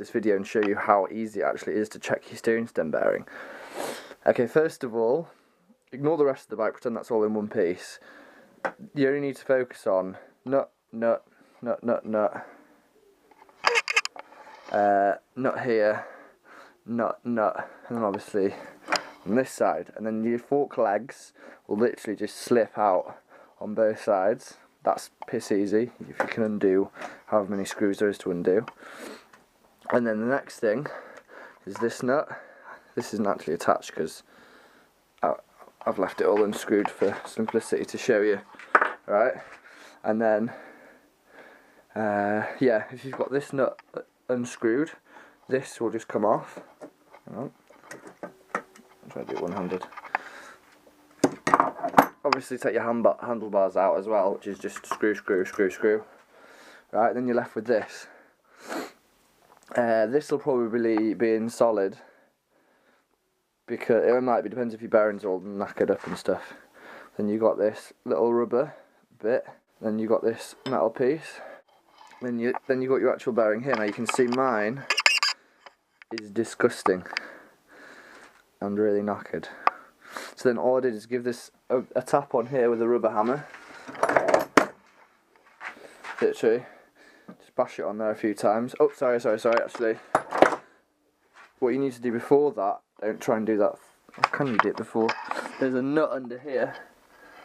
this video and show you how easy it actually is to check your steering stem bearing. Okay, first of all, ignore the rest of the bike, pretend that's all in one piece. You only need to focus on nut, nut, nut, nut, nut, nut here, nut, nut, and then obviously on this side, and then your fork legs will literally just slip out on both sides. That's piss easy if you can undo however many screws there is to undo. And then the next thing is this nut. This isn't actually attached because I've left it all unscrewed for simplicity to show you. Right, and then yeah, if you've got this nut unscrewed, this will just come off. Hang on. I'll try to do it one-handed. Obviously take your handlebars out as well, which is just screw, screw, screw, screw. Right, then you're left with this. This will probably be in solid, because it might be, depends if your bearings are all knackered up and stuff. Then you got this little rubber bit, then you got this metal piece, then you got your actual bearing here. Now you can see mine is disgusting and really knackered. So then all I did is give this a tap on here with a rubber hammer. Literally, just bash it on there a few times. Oh, sorry, actually. What you need to do before that, don't try and do that. How can you do it before? There's a nut under here,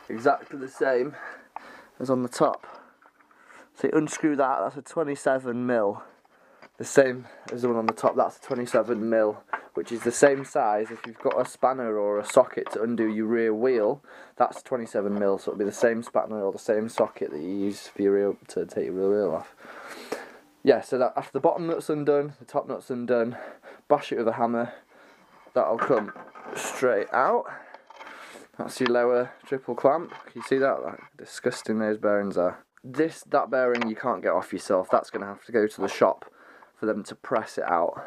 exactly the same as on the top. So you unscrew that, that's a 27mm. The same as the one on the top, that's a 27mm, which is the same size. If you've got a spanner or a socket to undo your rear wheel, that's 27mm, so it'll be the same spanner or the same socket that you use for your rear, to take your rear wheel off. Yeah, so that after the bottom nut's undone, the top nut's undone, bash it with a hammer, that'll come straight out. That's your lower triple clamp. Can you see that? Like, disgusting those bearings are. That bearing you can't get off yourself. That's going to have to go to the shop for them to press it out.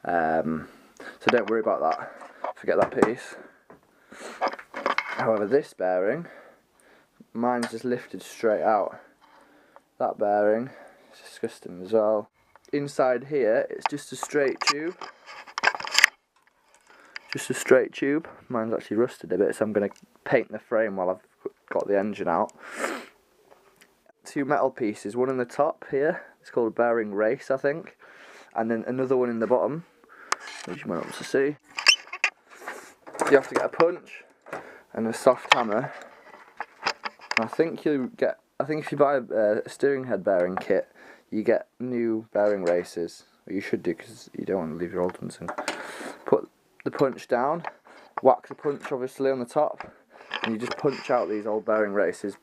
So don't worry about that. Forget that piece. However, this bearing, mine's just lifted straight out. That bearing is disgusting as well. Inside here, it's just a straight tube. Just a straight tube. Mine's actually rusted a bit, so I'm going to paint the frame while I've got the engine out. Two metal pieces, one in the top here, it's called a bearing race, I think, and then another one in the bottom, which you might not be able to see. You have to get a punch and a soft hammer. I think if you buy a steering head bearing kit, you get new bearing races, or you should do, because you don't want to leave your old ones in. Put the punch down, whack the punch obviously on the top, and you just punch out these old bearing races.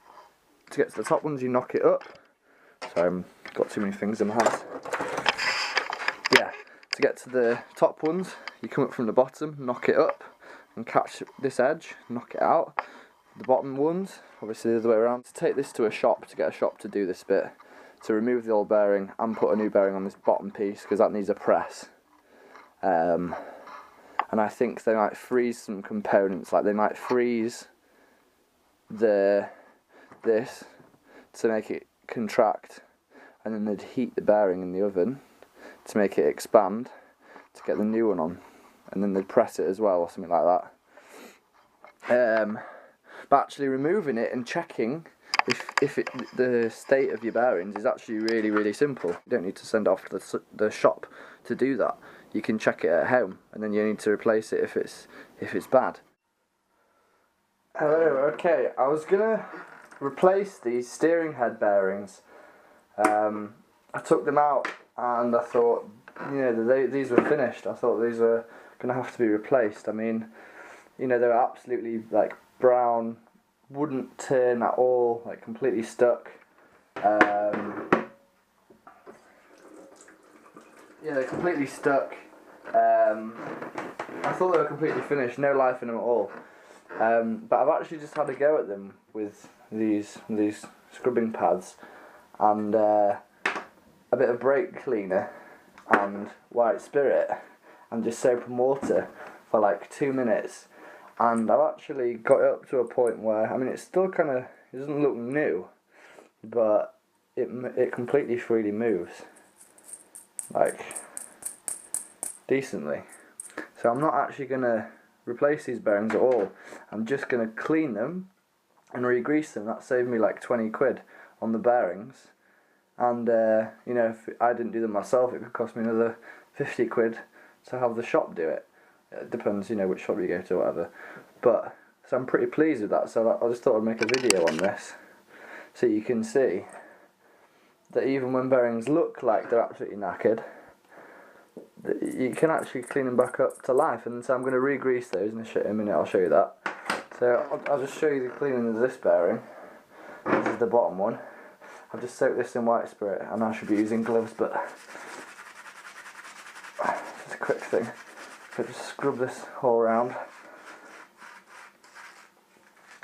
To get to the top ones, you knock it up. Sorry, I've got too many things in my hands. Yeah, to get to the top ones, you come up from the bottom, knock it up, and catch this edge, knock it out. The bottom ones, obviously the other way around. To take this to a shop, to get a shop to do this bit, to remove the old bearing and put a new bearing on this bottom piece, because that needs a press. And I think they might freeze some components, like they might freeze this to make it contract, and then they'd heat the bearing in the oven to make it expand to get the new one on, and then they'd press it as well or something like that. But actually removing it and checking if the state of your bearings is actually really, really simple. You don't need to send it off to the shop to do that. You can check it at home, and then you need to replace it if it's bad. Hello, okay, I was gonna replace these steering head bearings. I took them out and I thought, you know, these were finished. I thought these were gonna have to be replaced. I mean, you know, they were absolutely like brown, wouldn't turn at all, like completely stuck. Yeah, they're completely stuck. I thought they were completely finished, no life in them at all. But I've actually just had a go at them with these scrubbing pads and a bit of brake cleaner and white spirit and just soap and water for like 2 minutes, and I've actually got it up to a point where, I mean, it's still kind of, it doesn't look new, but it completely freely moves. Like, decently. So I'm not actually going to replace these bearings at all. I'm just going to clean them and re-grease them. That saved me like 20 quid on the bearings. And you know, if I didn't do them myself, it could cost me another 50 quid to have the shop do it. It depends, you know, which shop you go to or whatever. But so I'm pretty pleased with that. So I just thought I'd make a video on this so you can see that even when bearings look like they're absolutely knackered, you can actually clean them back up to life. And so I'm going to re-grease those in a minute. I'll show you that. So I'll just show you the cleaning of this bearing. This is the bottom one. I've just soaked this in white spirit, and I should be using gloves, but just a quick thing. So just scrub this all around.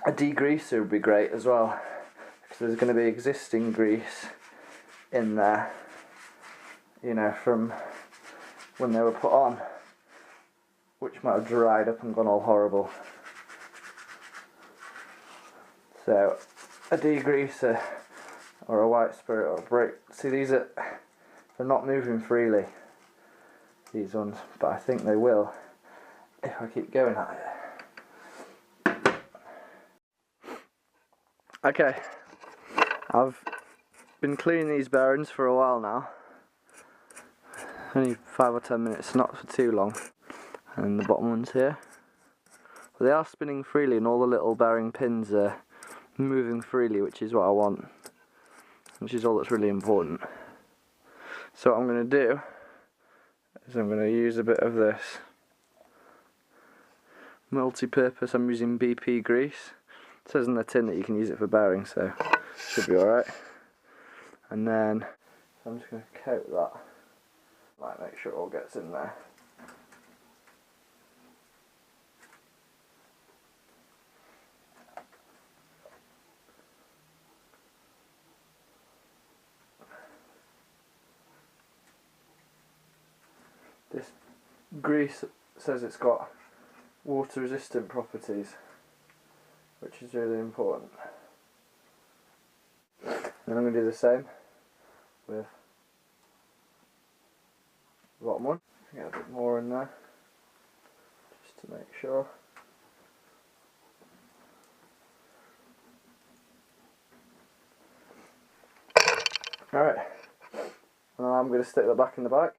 A degreaser would be great as well, because there's going to be existing grease in there, you know, from when they were put on, which might have dried up and gone all horrible. So a degreaser or a white spirit or a brake. See, they're not moving freely, these ones, but I think they will if I keep going at it. Okay, I've been cleaning these bearings for a while now. Only 5 or 10 minutes, not for too long. And the bottom ones here. But they are spinning freely and all the little bearing pins are moving freely, which is what I want. Which is all that's really important. So what I'm going to do is I'm going to use a bit of this multi-purpose. I'm using BP grease. It says in the tin that you can use it for bearings, so should be alright. And then I'm just going to coat that, like, make sure it all gets in there. This grease says it's got water resistant properties, which is really important. Then I'm going to do the same with the bottom one. Get a bit more in there, just to make sure. Alright, and I'm going to stick that back in the bike.